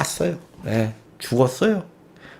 깠어요. 네, 죽었어요.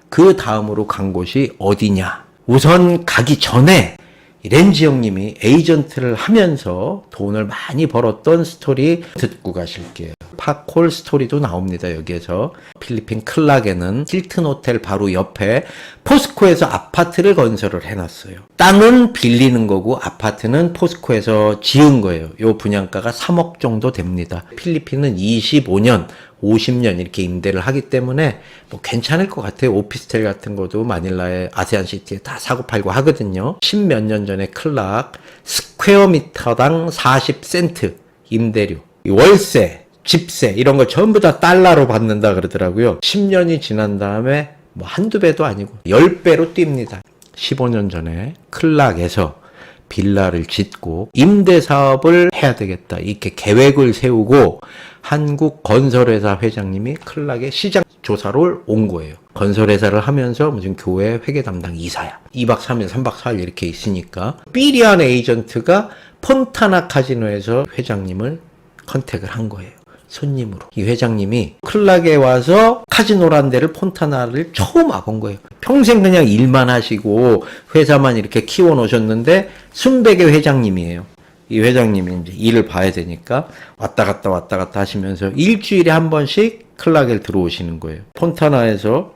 그 다음으로 간 곳이 어디냐? 우선 가기 전에 렌지 형님이 에이전트를 하면서 돈을 많이 벌었던 스토리 듣고 가실게요. 팝콜 스토리도 나옵니다. 여기에서 필리핀 클락에는 힐튼 호텔 바로 옆에 포스코에서 아파트를 건설을 해놨어요. 땅은 빌리는 거고 아파트는 포스코에서 지은 거예요. 요 분양가가 3억 정도 됩니다. 필리핀은 25년 50년 이렇게 임대를 하기 때문에 뭐 괜찮을 것 같아요. 오피스텔 같은 것도 마닐라의 아세안시티에 다 사고팔고 하거든요. 10몇 년 전에 클락 스퀘어미터당 40센트 임대료, 월세, 집세 이런 거 전부 다 달러로 받는다 그러더라고요. 10년이 지난 다음에 뭐 한두 배도 아니고 10배로 뜁니다. 15년 전에 클락에서 빌라를 짓고 임대 사업을 해야 되겠다 이렇게 계획을 세우고 한국 건설회사 회장님이 클락의 시장 조사로 온 거예요. 건설회사를 하면서 무슨 교회 회계 담당 이사야. 2박 3일 3박 4일 이렇게 있으니까 삐리한 에이전트가 폰타나 카지노에서 회장님을 컨택을 한 거예요. 손님으로. 이 회장님이 클락에 와서 카지노란 데를 폰타나를 처음 와본 거예요. 평생 그냥 일만 하시고 회사만 이렇게 키워 놓으셨는데 순백의 회장님이에요. 이 회장님이 이제 일을 봐야 되니까 왔다 갔다 하시면서 일주일에 한 번씩 클락에 들어오시는 거예요. 폰타나에서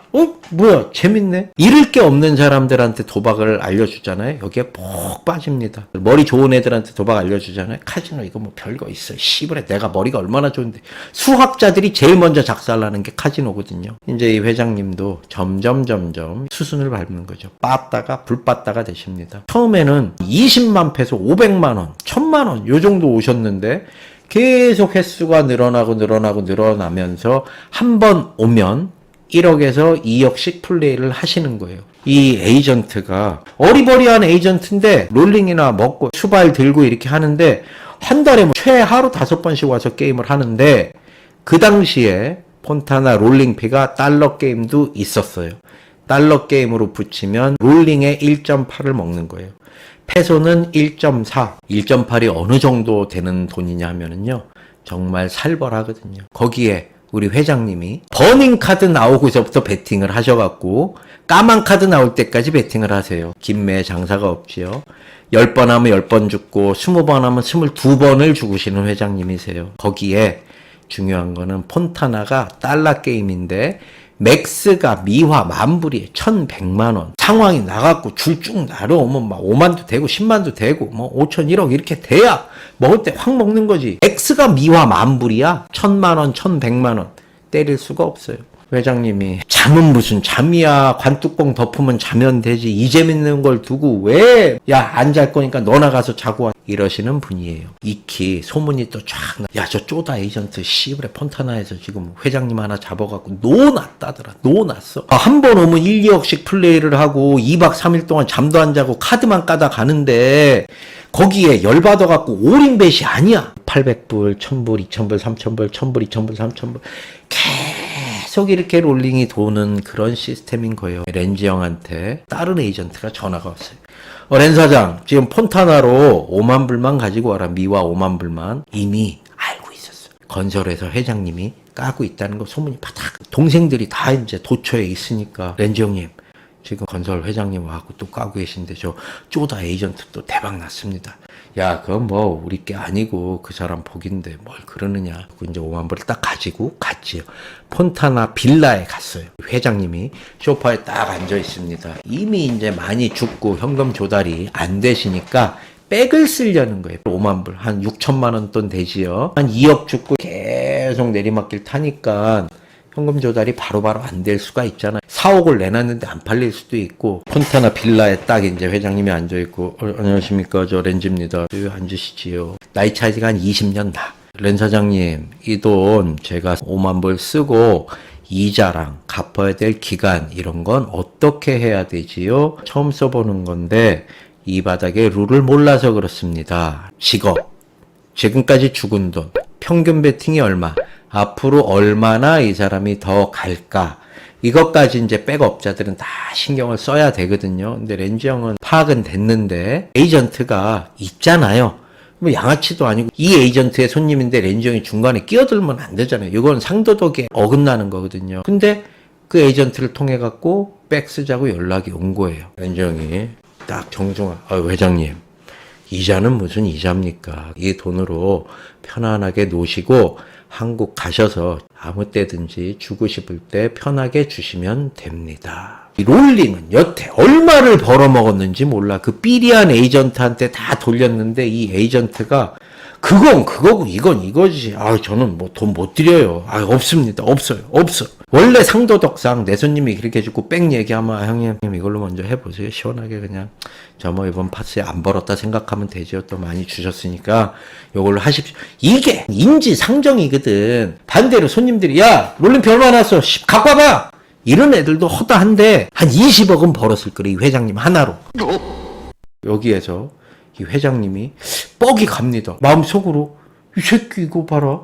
뭐야 재밌네. 잃을 게 없는 사람들한테 도박을 알려주잖아요. 여기에 푹 빠집니다. 머리 좋은 애들한테 도박 알려주잖아요. 카지노 이거 뭐 별거 있어. 씨발에 내가 머리가 얼마나 좋은데. 수학자들이 제일 먼저 작살나는 게 카지노거든요. 이제 이 회장님도 점점 수순을 밟는 거죠. 빠다가 불빠다가 되십니다. 처음에는 20만 페소 500만 원 1000만 원 요 정도 오셨는데 계속 횟수가 늘어나면서 한 번 오면 1억에서 2억씩 플레이를 하시는 거예요. 이 에이전트가 어리버리한 에이전트인데 롤링이나 먹고 수발 들고 이렇게 하는데 한 달에 뭐 최하루 5번씩 와서 게임을 하는데 그 당시에 폰타나 롤링피가 달러 게임도 있었어요. 달러 게임으로 붙이면 롤링에 1.8을 먹는 거예요. 페소는 1.4, 1.8이 어느 정도 되는 돈이냐 하면은요, 정말 살벌하거든요. 거기에 우리 회장님이 버닝 카드 나오고서부터 베팅을 하셔갖고 까만 카드 나올 때까지 베팅을 하세요. 김매 장사가 없지요. 10번 하면 10번 죽고 20번 하면 22번을 죽으시는 회장님이세요. 거기에 중요한 거는 폰타나가 달러 게임인데 맥스가 미화 만불이에요. 1100만원. 상황이 나갖고 줄 쭉 날아오면 막 5만도 되고 10만도 되고 뭐 5천 1억 이렇게 돼야 먹을 때 확 먹는 거지. X가 미화 만불이야. 1000만원 1100만원 때릴 수가 없어요. 회장님이 잠은 무슨 잠이야. 관뚜껑 덮으면 자면 되지. 이 재밌는 걸 두고 왜 야 안 잘 거니까 너나 가서 자고 와. 이러시는 분이에요. 익히 소문이 또 쫙 야 저 쪼다 에이전트 씨브레 폰타나에서 지금 회장님 하나 잡아갖고 노났다더라. 노났어. 한 번 오면 1, 2억씩 플레이를 하고 2박 3일 동안 잠도 안 자고 카드만 까다 가는데 거기에 열받아갖고 올인벳이 아니야. 800불, 1000불, 2000불, 3000불, 1000불, 2000불, 3000불 계속 이렇게 롤링이 도는 그런 시스템인 거예요. 렌지 형한테 다른 에이전트가 전화가 왔어요. 렌 사장, 지금 폰타나로 5만 불만 가지고 와라. 미화 5만 불만. 이미 알고 있었어요. 건설회사 회장님이 까고 있다는 거 소문이 바닥. 동생들이 다 이제 도처에 있으니까 렌지 형님, 지금 건설 회장님 와갖고 또 까고 계신데 저 쪼다 에이전트 또 대박 났습니다. 야, 그건 뭐 우리 게 아니고 그 사람 복인데 뭘 그러느냐. 그 이제 5만 불을 딱 가지고 갔지요. 폰타나 빌라에 갔어요. 회장님이 소파에 딱 앉아 있습니다. 이미 이제 많이 죽고 현금 조달이 안 되시니까 백을 쓰려는 거예요. 5만 불, 한 6천만 원 돈 되지요. 한 2억 죽고 계속 내리막길 타니까 현금 조달이 바로바로 안 될 수가 있잖아요. 4억을 내놨는데 안 팔릴 수도 있고. 폰타나 빌라에 딱 이제 회장님이 앉아있고 안녕하십니까 저 렌즈입니다. 여기 앉으시지요. 나이 차이가 한 20년 나. 렌 사장님 이 돈 제가 5만 불 쓰고 이자랑 갚아야 될 기간 이런 건 어떻게 해야 되지요? 처음 써보는 건데 이 바닥의 룰을 몰라서 그렇습니다. 직업, 지금까지 죽은 돈, 평균 베팅이 얼마, 앞으로 얼마나 이 사람이 더 갈까, 이것까지 이제 백업자들은 다 신경을 써야 되거든요. 근데 렌지 형은 파악은 됐는데 에이전트가 있잖아요. 뭐 양아치도 아니고 이 에이전트의 손님인데 렌지 형이 중간에 끼어들면 안 되잖아요. 이건 상도덕에 어긋나는 거거든요. 근데 그 에이전트를 통해 갖고 백 쓰자고 연락이 온 거예요. 렌지 형이 딱 회장님, 이자는 무슨 이자입니까? 이 돈으로 편안하게 노시고 한국 가셔서 아무 때든지 주고 싶을 때 편하게 주시면 됩니다. 이 롤링은 여태 얼마를 벌어먹었는지 몰라. 그 삐리한 에이전트한테 다 돌렸는데 이 에이전트가 그건 그거고 이건 이거지. 저는 뭐 돈 못 드려요. 없습니다. 없어요. 원래 상도덕상 내 손님이 그렇게 해주고 백 얘기하면 형님 이걸로 먼저 해보세요. 시원하게 그냥 저 뭐 이번 파스에 안 벌었다 생각하면 되죠. 또 많이 주셨으니까 요걸로 하십시오. 이게 인지상정이거든. 반대로 손님들이 야 롤링피 얼마 났어? 갖고 와봐. 이런 애들도 허다한데 한 20억은 벌었을 거래. 이 회장님 하나로. 여기에서 이 회장님이 뻑이 갑니다. 마음속으로 이 새끼 이거 봐라.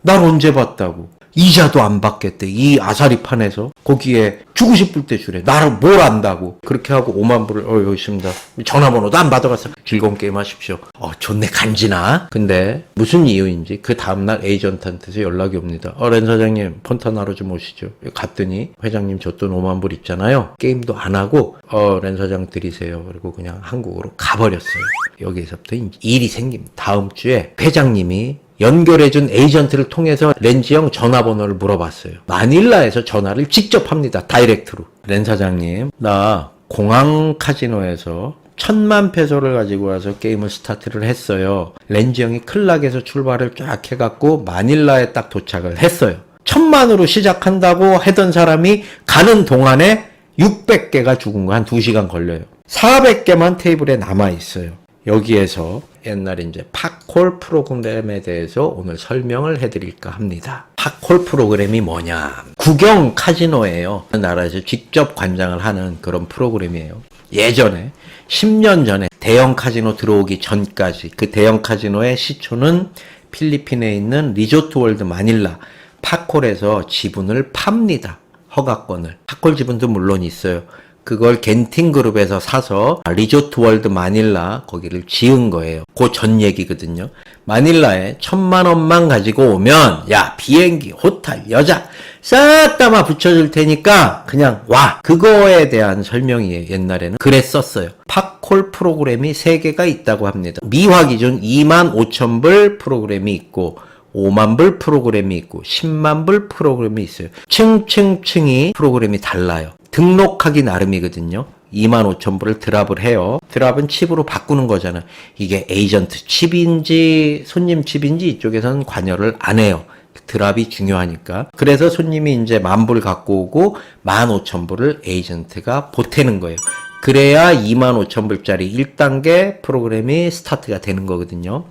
날 언제 봤다고. 이자도 안 받겠대. 이 아사리판에서 거기에 주고 싶을 때 주래. 나를 뭘 안다고. 그렇게 하고 5만 불을 여기 있습니다. 전화번호도 안 받아갔어. 즐거운 게임 하십시오. 좋네 간지나. 근데 무슨 이유인지 그 다음날 에이전트한테서 연락이 옵니다. 렌 사장님 폰타나로 좀 오시죠. 갔더니 회장님 저 돈 5만 불 있잖아요. 게임도 안 하고 렌 사장 드리세요. 그리고 그냥 한국으로 가버렸어요. 여기에서부터 일이 생깁니다. 다음 주에 회장님이 연결해준 에이전트를 통해서 렌지 형 전화번호를 물어봤어요. 마닐라에서 전화를 직접 합니다. 다이렉트로. 렌 사장님, 나 공항 카지노에서 1,000만 페소를 가지고 와서 게임을 스타트를 했어요. 렌지 형이 클락에서 출발을 쫙 해갖고 마닐라에 딱 도착을 했어요. 1,000만으로 시작한다고 하던 사람이 가는 동안에 600개가 죽은 거 한 2시간 걸려요. 400개만 테이블에 남아있어요. 여기에서 옛날에 이제 팝콜 프로그램에 대해서 오늘 설명을 해드릴까 합니다. 팝콜 프로그램이 뭐냐? 국영 카지노예요. 나라에서 직접 관장을 하는 그런 프로그램이에요. 예전에 10년 전에 대형 카지노 들어오기 전까지 그 대형 카지노의 시초는 필리핀에 있는 리조트 월드 마닐라 팝콜에서 지분을 팝니다. 허가권을. 팝콜 지분도 물론 있어요. 그걸 겐팅 그룹에서 사서 리조트 월드 마닐라 거기를 지은 거예요. 그 전 얘기거든요. 마닐라에 1,000만 원만 가지고 오면 야 비행기, 호텔, 여자 싹 다 막 붙여줄 테니까 그냥 와. 그거에 대한 설명이에요. 옛날에는 그랬었어요. 팝콜 프로그램이 3개가 있다고 합니다. 미화 기준 25,000불 프로그램이 있고 5만 불 프로그램이 있고 10만 불 프로그램이 있어요. 층층층이 프로그램이 달라요. 등록하기 나름이거든요. 25,000불을 드랍을 해요. 드랍은 칩으로 바꾸는 거잖아. 이게 에이전트 칩인지 손님 칩인지 이쪽에서는 관여를 안 해요. 드랍이 중요하니까. 그래서 손님이 이제 10,000불 갖고 오고 15,000불을 에이전트가 보태는 거예요. 그래야 25,000불짜리 1단계 프로그램이 스타트가 되는 거거든요.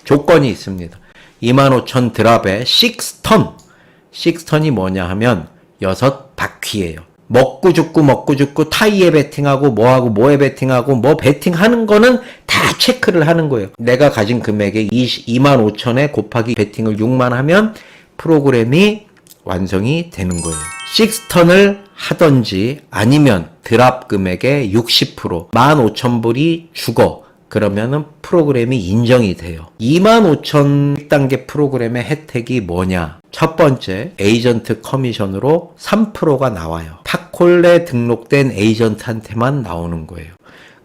조건이 있습니다. 25,000 드랍에 6턴. 6턴이 뭐냐 하면 6바퀴예요. 먹고 죽고 타이에 베팅하고 뭐에 베팅하고 뭐 베팅하는 거는 다 체크를 하는 거예요. 내가 가진 금액에 25,000에 곱하기 베팅을 6만 하면 프로그램이 완성이 되는 거예요. 6턴을 하던지 아니면 드랍 금액의 60% 15,000불이 죽어. 그러면은 프로그램이 인정이 돼요. 25,000 단계 프로그램의 혜택이 뭐냐? 첫 번째, 에이전트 커미션으로 3%가 나와요. 팝콜에 등록된 에이전트한테만 나오는 거예요.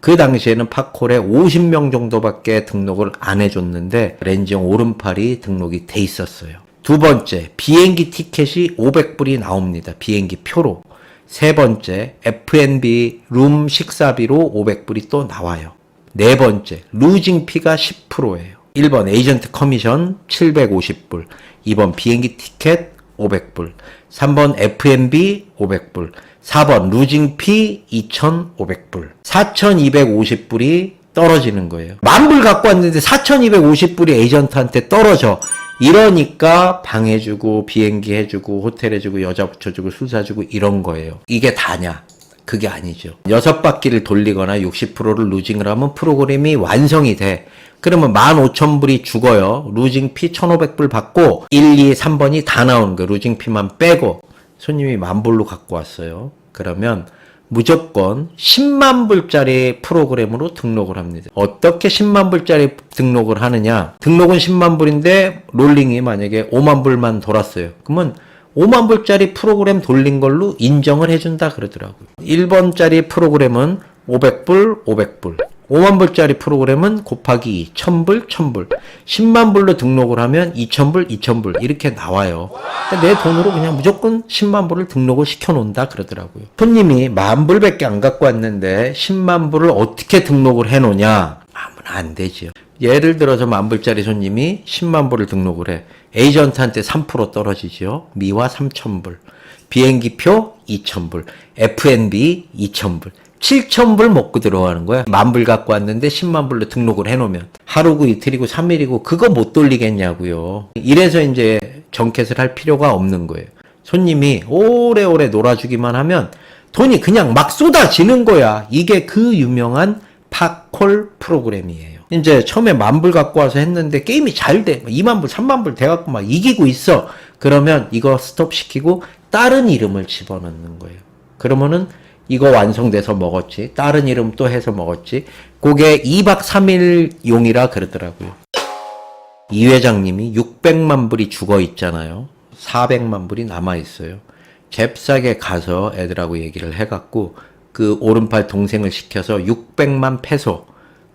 그 당시에는 팝콜에 50명 정도밖에 등록을 안 해줬는데 렌지 형 오른팔이 등록이 돼 있었어요. 두 번째, 비행기 티켓이 500불이 나옵니다. 비행기 표로. 세 번째, F&B 룸 식사비로 500불이 또 나와요. 네 번째, 루징 피가 10%예요. 1번 에이전트 커미션 750불, 2번 비행기 티켓 500불, 3번 F&B 500불, 4번 루징 피 2,500불. 4,250불이 떨어지는 거예요. 10,000불 갖고 왔는데 4,250불이 에이전트한테 떨어져. 이러니까 방 해주고 비행기 해주고 호텔 해주고 여자 붙여주고 술 사주고 이런 거예요. 이게 다냐? 그게 아니죠. 6바퀴를 돌리거나 60%를 루징을 하면 프로그램이 완성이 돼. 그러면 15,000불이 죽어요. 루징 피 1,500불 받고 1, 2, 3번이 다 나오는 거예요. 루징 피만 빼고 손님이 10,000불로 갖고 왔어요. 그러면 무조건 10만 불짜리 프로그램으로 등록을 합니다. 어떻게 10만 불짜리 등록을 하느냐? 등록은 10만 불인데 롤링이 만약에 5만 불만 돌았어요. 그러면 5만 불짜리 프로그램 돌린 걸로 인정을 해준다 그러더라고요. 1번짜리 프로그램은 500불, 500불. 5만 불짜리 프로그램은 곱하기 2, 1000불, 1000불. 10만 불로 등록을 하면 2000불, 2000불. 이렇게 나와요. 내 돈으로 그냥 무조건 10만 불을 등록을 시켜놓는다 그러더라고요. 손님이 10,000불밖에 안 갖고 왔는데 10만 불을 어떻게 등록을 해놓냐? 아무나 안 되지요. 예를 들어서 10,000불짜리 손님이 10만 불을 등록을 해. 에이전트한테 3% 떨어지죠. 미화 3,000불. 비행기표 2,000불. F&B 2,000불. 7,000불 먹고 들어가는 거야. 10,000불 갖고 왔는데 10만 불로 등록을 해놓으면 하루고 이틀이고 3일이고 그거 못 돌리겠냐고요. 이래서 이제 정켓을 할 필요가 없는 거예요. 손님이 오래오래 놀아주기만 하면 돈이 그냥 막 쏟아지는 거야. 이게 그 유명한 팝콜 프로그램이에요. 이제 처음에 10,000불 갖고 와서 했는데 게임이 잘 돼. 20,000불, 30,000불 돼갖고 막 이기고 있어. 그러면 이거 스톱시키고 다른 이름을 집어넣는 거예요. 그러면은 이거 완성돼서 먹었지. 다른 이름 또 해서 먹었지. 그게 2박 3일 용이라 그러더라고요. 이 회장님이 600만 불이 죽어 있잖아요. 400만 불이 남아 있어요. 잽싸게 가서 애들하고 얘기를 해갖고 그 오른팔 동생을 시켜서 600만 페소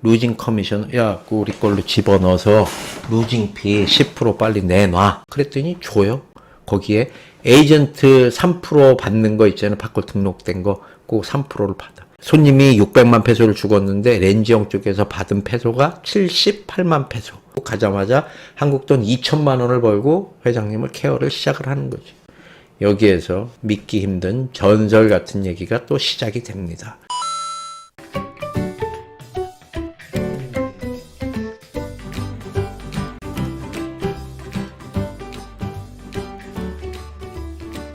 루징 커미션, 야, 우리 걸로 집어넣어서 루징 피 10% 빨리 내놔. 그랬더니 줘요. 거기에 에이전트 3% 받는 거 있잖아요. 팝콜 등록된 거. 꼭 3%를 받아. 손님이 600만 페소를 주었는데 렌지형 쪽에서 받은 페소가 78만 페소. 가자마자 한국 돈 2천만 원을 벌고 회장님을 케어를 시작을 하는 거지. 여기에서 믿기 힘든 전설 같은 얘기가 또 시작이 됩니다.